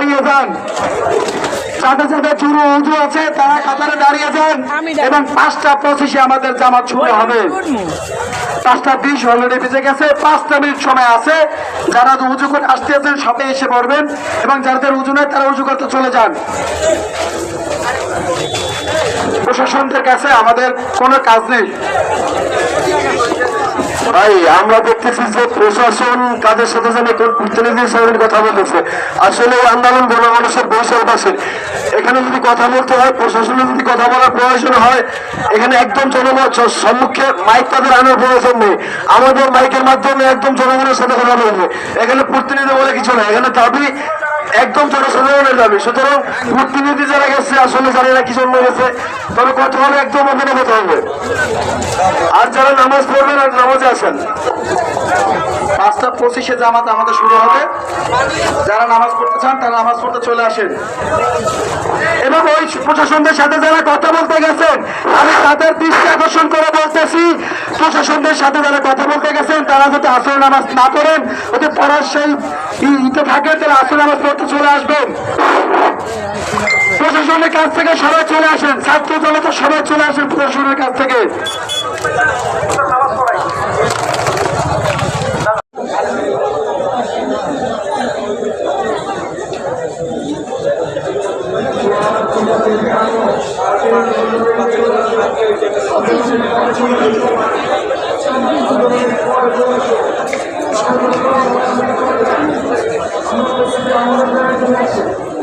দাঁড়িয়ে যান। যাদের যাদের চুরু উজু আছে তারা কাতারে দাঁড়িয়ে যান এবং 5:25 আমাদের জামাত শুরু হবে। 5:20 অলরেডি বেজে গেছে, 5 মিনিট সময় আছে। যারা উজু করে আসতে আছেন সবাই এসে পড়বেন এবং যাদের উজু নেই তারা উজু করতে চলে যান। প্রশাসনদের কাছে আমাদের কোনো কাজ নেই ভাই। আমরা দেখতেছি যে প্রশাসন কাদের সাথে যেন প্রতিনিধির সঙ্গে কথা বলতেছে। আসলে আন্দোলন গণমানুষের বৈশালবাসীর, এখানে যদি কথা বলতে হয়, প্রশাসনের যদি কথা বলার প্রয়োজন হয়, এখানে একদম জনগণ সম্মুখে মাইক তাদের আনার প্রয়োজন নেই। আমাদের মাইকের মাধ্যমে একদম জনগণের সাথে কথা বলবে। এখানে প্রতিনিধি বলে কিছু না, এখানে দাবি একদম জনসাধারণের দাবি। সুতরাং প্রতিনিধি যারা গেছে আসলে জানি না কি জন্য গেছে, তবে কথা হলে একদম ওখানে কথা হবে। আর যারা নামাজ পড়বেন আর নামাজে আসেন, 5:25 জামাত আমাদের শুরু হবে। যারা নামাজ পড়তে চান তারা নামাজ পড়তে চলে আসেন। এবং ওই প্রশাসনদের সাথে যারা কথা বলতে গেছেন আমি তাদের দৃষ্টি আকর্ষণ করে বলতেছি, প্রশাসনদের সাথে যারা কথা বলতে গেছেন তারা যদি আসর নামাজ না পড়েন, ওদের পড়ার সেই ইতে থাকে, তারা আসর নামাজ পড়তে চলে আসবেন। প্রশাসনের কাছ থেকে সবাই চলে আসেন, ছাত্র জনতা সবাই চলে আসেন প্রশাসনের কাছ থেকে। আমাদের